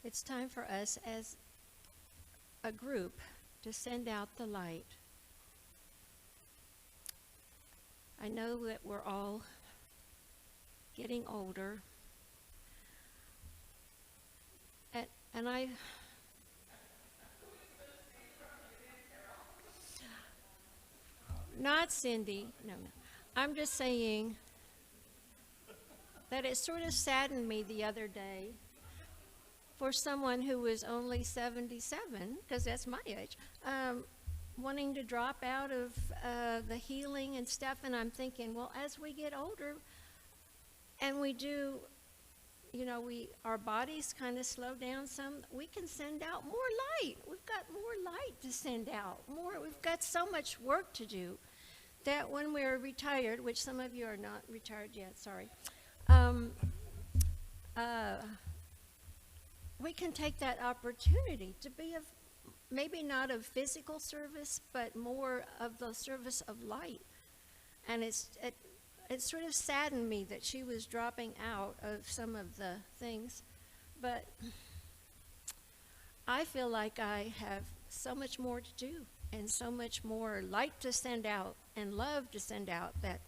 It's time for us as a group to send out the light. I know that we're all getting older, and I not Cindy, no. I'm just saying that it sort of saddened me the other day for someone who was only 77, because that's my age, wanting to drop out of the healing and stuff. And I'm thinking, well, as we get older and we do, our bodies kind of slow down some, we can send out more light. We've got more light to send out. We've got so much work to do that when we're retired, which some of you are not retired yet, sorry, we can take that opportunity to be of maybe not of physical service, but more of the service of light. And it sort of saddened me that she was dropping out of some of the things. But I feel like I have so much more to do and so much more light to send out and love to send out that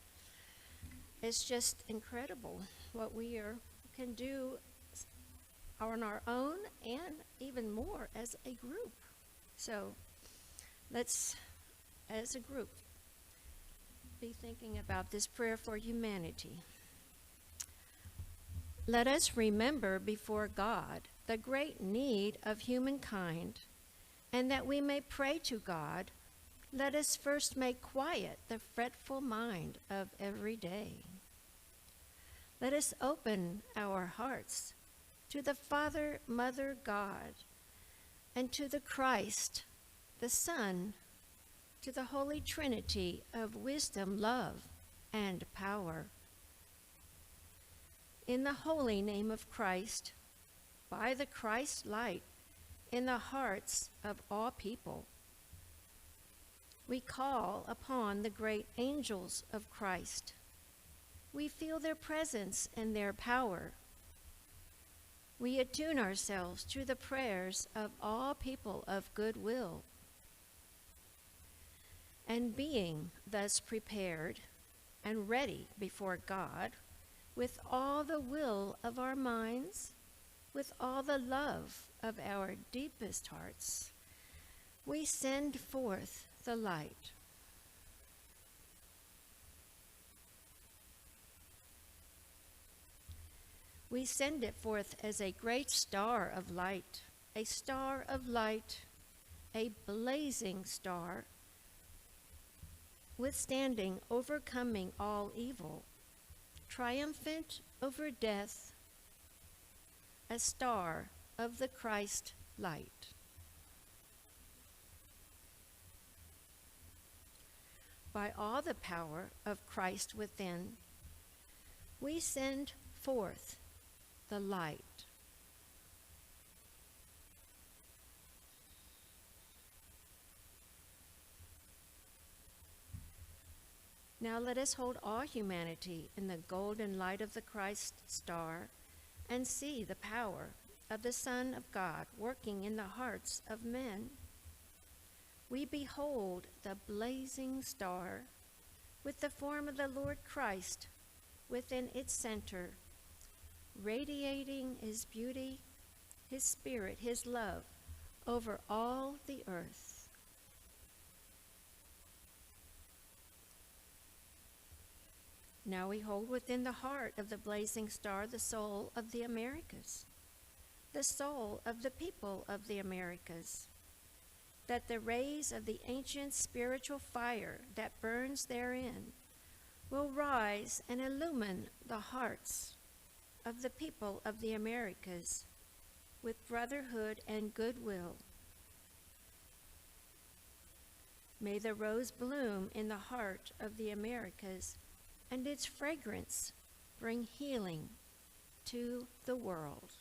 it's just incredible what we can do on our own and even more as a group. So let's, as a group, be thinking about this prayer for humanity. Let us remember before God the great need of humankind, and that we may pray to God, let us first make quiet the fretful mind of every day. Let us open our hearts to the Father, Mother, God, and to the Christ, the Son, to the Holy Trinity of wisdom, love, and power. In the holy name of Christ, by the Christ light in the hearts of all people, we call upon the great angels of Christ. We feel their presence and their power. We attune ourselves to the prayers of all people of good will. And being thus prepared and ready before God, with all the will of our minds, with all the love of our deepest hearts, we send forth the light. We send it forth as a great star of light, a star of light, a blazing star, withstanding, overcoming all evil, triumphant over death, a star of the Christ light. By all the power of Christ within, we send forth the light. Now let us hold all humanity in the golden light of the Christ star and see the power of the Son of God working in the hearts of men. We behold the blazing star with the form of the Lord Christ within its center, radiating his beauty, his spirit, his love over all the earth. Now we hold within the heart of the blazing star the soul of the Americas, the soul of the people of the Americas, that the rays of the ancient spiritual fire that burns therein will rise and illumine the hearts of the people of the Americas with brotherhood and goodwill. May the rose bloom in the heart of the Americas, and its fragrance bring healing to the world.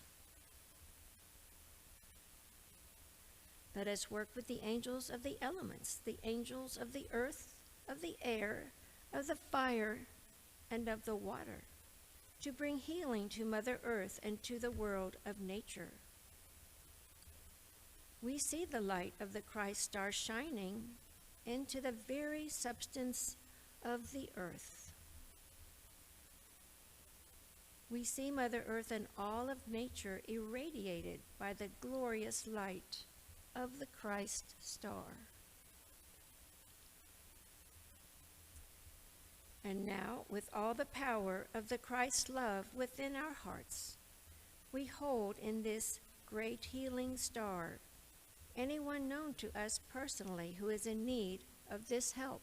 Let us work with the angels of the elements, the angels of the earth, of the air, of the fire, and of the water, to bring healing to Mother Earth and to the world of nature. we see the light of the Christ star shining into the very substance of the earth. We see Mother Earth and all of nature irradiated by the glorious light of the Christ star. And now, with all the power of the Christ love within our hearts, we hold in this great healing star anyone known to us personally who is in need of this help.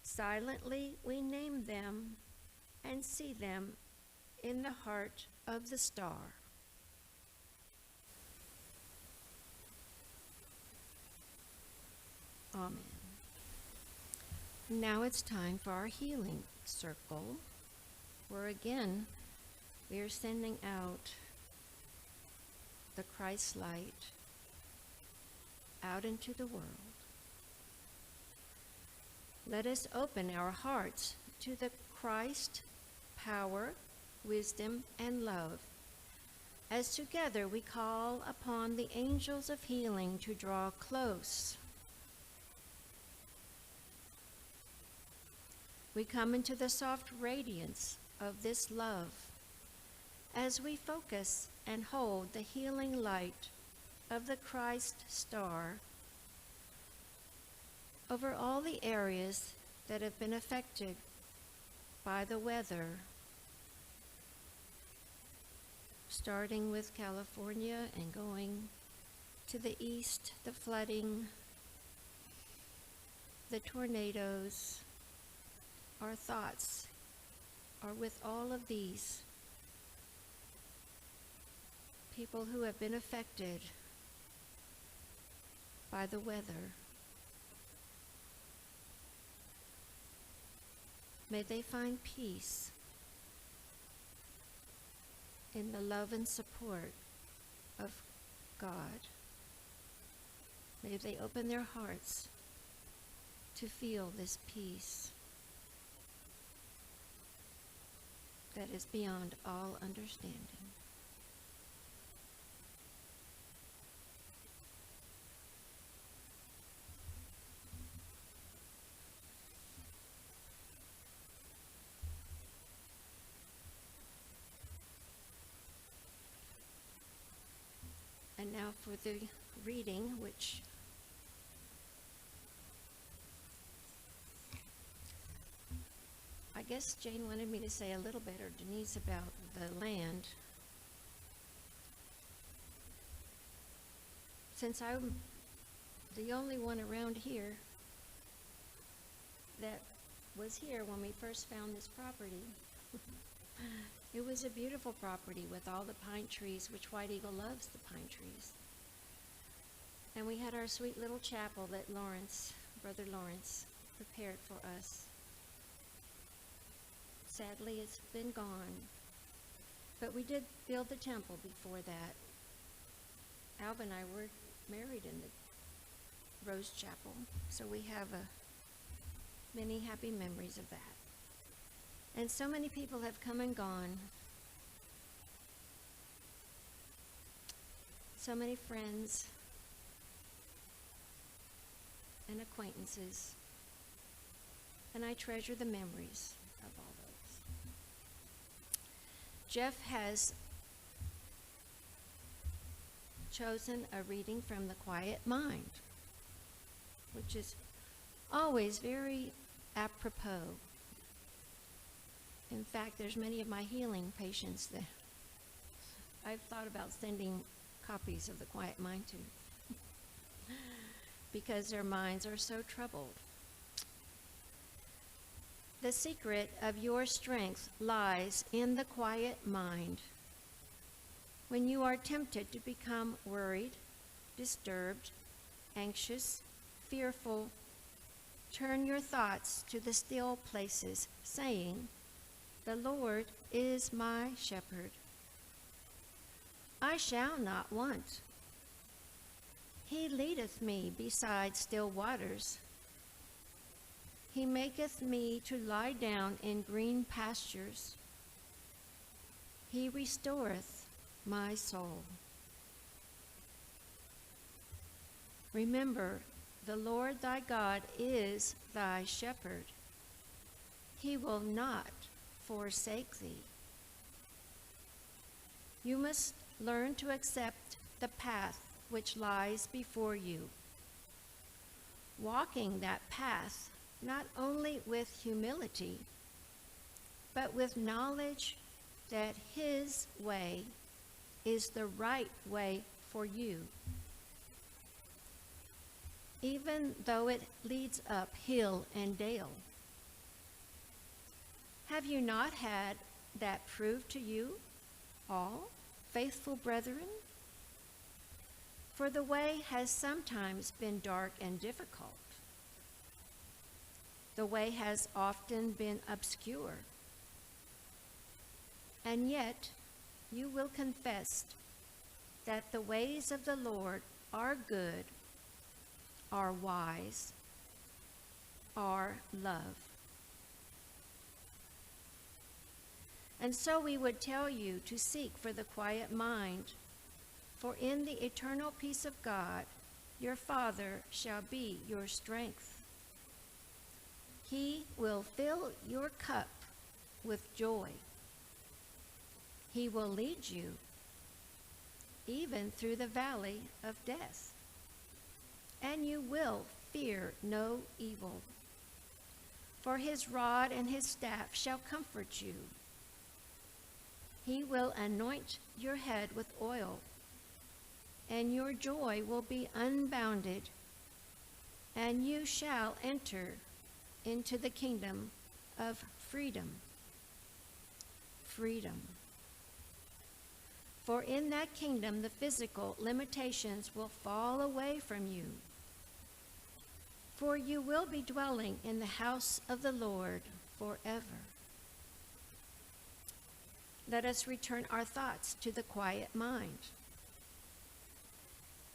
Silently, we name them and see them in the heart of the star. Amen. Now it's time for our healing circle, where again we are sending out the Christ light out into the world. Let us open our hearts to the Christ power, wisdom, and love, as together we call upon the angels of healing to draw close. We come into the soft radiance of this love as we focus and hold the healing light of the Christ star over all the areas that have been affected by the weather, starting with California and going to the east, the flooding, the tornadoes. Our thoughts are with all of these people who have been affected by the weather. May they find peace in the love and support of God. May they open their hearts to feel this peace that is beyond all understanding. And now for the reading, which I guess Jane wanted me to say a little bit, or Denise, about the land. Since I'm the only one around here that was here when we first found this property, it was a beautiful property with all the pine trees, which White Eagle loves the pine trees. And we had our sweet little chapel that Brother Lawrence, prepared for us. Sadly, it's been gone. But we did build the temple before that. Alva and I were married in the Rose Chapel, so we have many happy memories of that. And so many people have come and gone. So many friends and acquaintances. And I treasure the memories of all those. Jeff has chosen a reading from The Quiet Mind, which is always very apropos. In fact, there's many of my healing patients that I've thought about sending copies of The Quiet Mind to because their minds are so troubled. The secret of your strength lies in the quiet mind. When you are tempted to become worried, disturbed, anxious, fearful, turn your thoughts to the still places, saying, "The Lord is my shepherd. I shall not want. He leadeth me beside still waters. He maketh me to lie down in green pastures. He restoreth my soul. Remember, the Lord thy God is thy shepherd. He will not forsake thee. You must learn to accept the path which lies before you, walking that path not only with humility, but with knowledge that his way is the right way for you, even though it leads up hill and dale. Have you not had that proved to you, all faithful brethren? For the way has sometimes been dark and difficult. The way has often been obscure. And yet you will confess that the ways of the Lord are good, are wise, are love. And so we would tell you to seek for the quiet mind, for in the eternal peace of God, your Father shall be your strength. He will fill your cup with joy. He will lead you even through the valley of death, and you will fear no evil, for his rod and his staff shall comfort you. He will anoint your head with oil, and your joy will be unbounded, and you shall enter into the kingdom of freedom. Freedom. For in that kingdom, the physical limitations will fall away from you. For you will be dwelling in the house of the Lord forever. Let us return our thoughts to the quiet mind.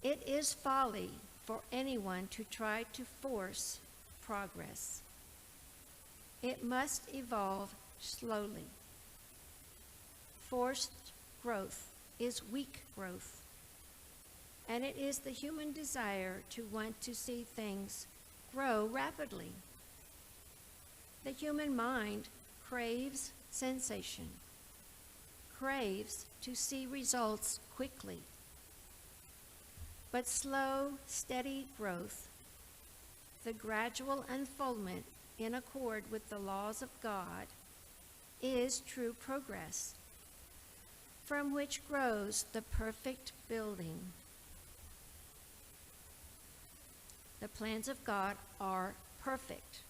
It is folly for anyone to try to force progress. It must evolve slowly. Forced growth is weak growth, and it is the human desire to want to see things grow rapidly. The human mind craves sensation, craves to see results quickly. But slow, steady growth, the gradual unfoldment in accord with the laws of God, is true progress, from which grows the perfect building. The plans of God are perfect.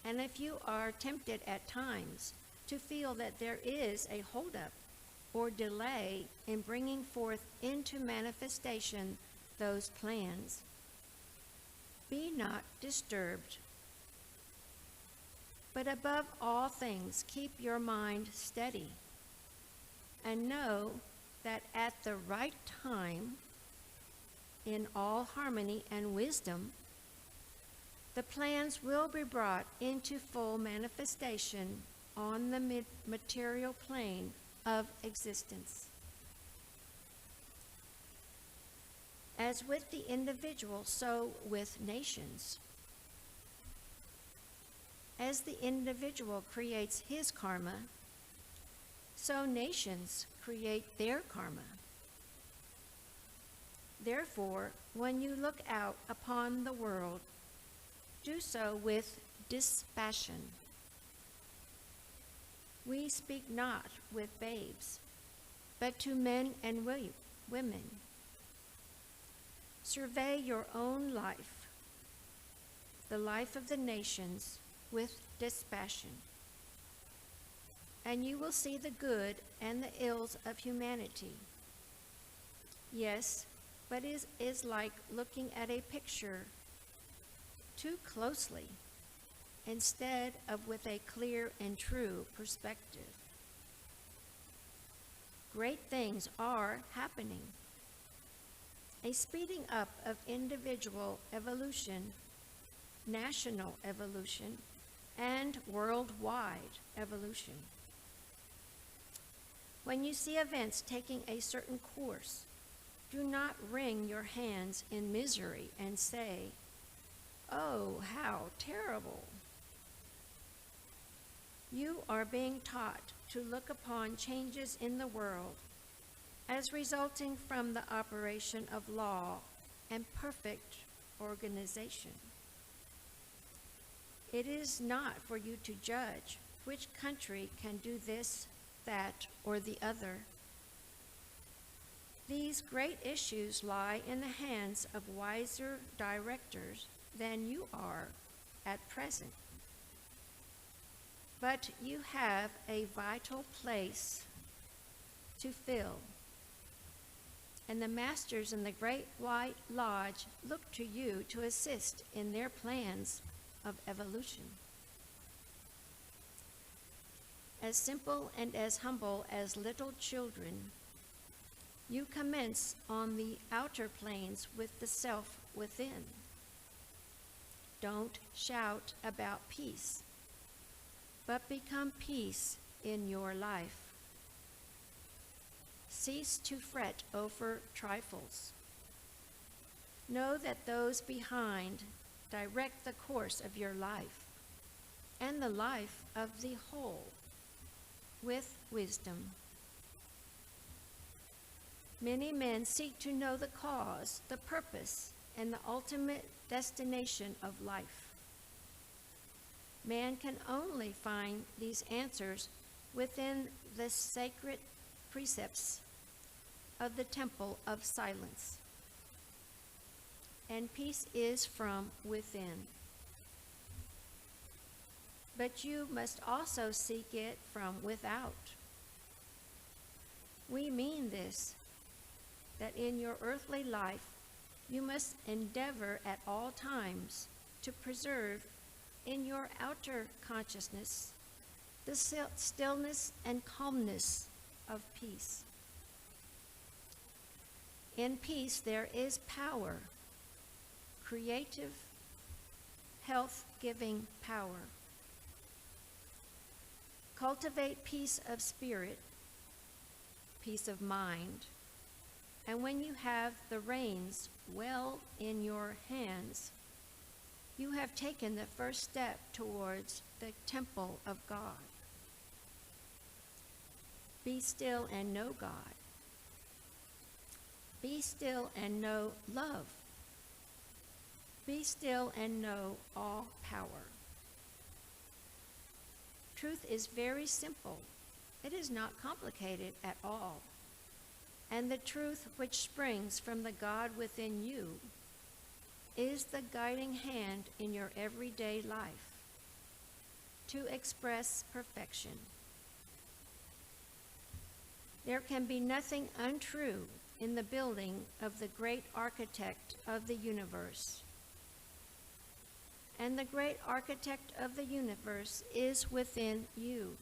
And if you are tempted at times to feel that there is a holdup or delay in bringing forth into manifestation those plans, be not disturbed. But above all things, keep your mind steady, and know that at the right time, in all harmony and wisdom, the plans will be brought into full manifestation on the material plane of existence. As with the individual, so with nations. As the individual creates his karma, so nations create their karma. Therefore, when you look out upon the world, do so with dispassion. We speak not with babes, but to men and women. Survey your own life, the life of the nations, with dispassion, and you will see the good and the ills of humanity. Yes, but it is like looking at a picture too closely instead of with a clear and true perspective. Great things are happening. A speeding up of individual evolution, national evolution, and worldwide evolution. When you see events taking a certain course, Do not wring your hands in misery and say, "Oh, how terrible." You are being taught to look upon changes in the world as resulting from the operation of law and perfect organization. It is not for you to judge which country can do this, that, or the other. These great issues lie in the hands of wiser directors than you are at present. But you have a vital place to fill, and the masters in the Great White Lodge look to you to assist in their plans of evolution. As simple and as humble as little children, you commence on the outer planes with the self within. Don't shout about peace, but become peace in your life. Cease to fret over trifles. Know that those behind direct the course of your life and the life of the whole with wisdom. Many men seek to know the cause, the purpose, and the ultimate destination of life. Man can only find these answers within the sacred precepts of the Temple of Silence. And peace is from within. But you must also seek it from without. We mean this, that in your earthly life you must endeavor at all times to preserve in your outer consciousness the stillness and calmness of peace. In peace there is power, creative, health-giving power. Cultivate peace of spirit, peace of mind, and when you have the reins well in your hands, you have taken the first step towards the temple of God. Be still and know God. Be still and know love. Be still and know all power. Truth is very simple. It is not complicated at all. And the truth which springs from the God within you is the guiding hand in your everyday life to express perfection. There can be nothing untrue in the building of the great architect of the universe. And the great architect of the universe is within you.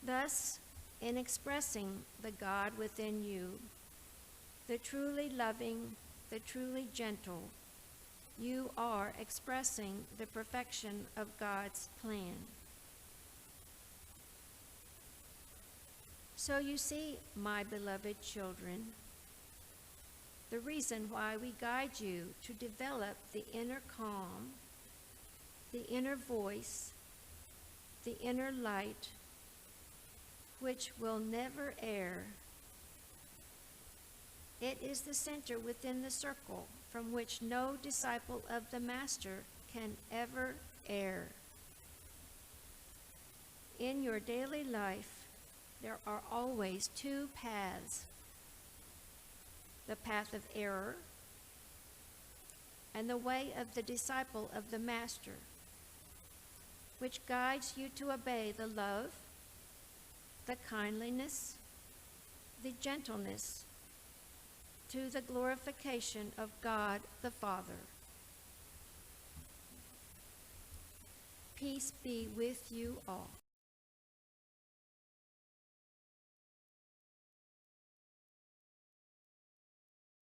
Thus, in expressing the God within you, the truly loving, the truly gentle, you are expressing the perfection of God's plan. So you see, my beloved children, the reason why we guide you to develop the inner calm, the inner voice, the inner light, which will never err. It is the center within the circle from which no disciple of the Master can ever err. In your daily life, there are always two paths: the path of error and the way of the disciple of the Master, which guides you to obey the love, the kindliness, the gentleness, to the glorification of God the Father. Peace be with you all.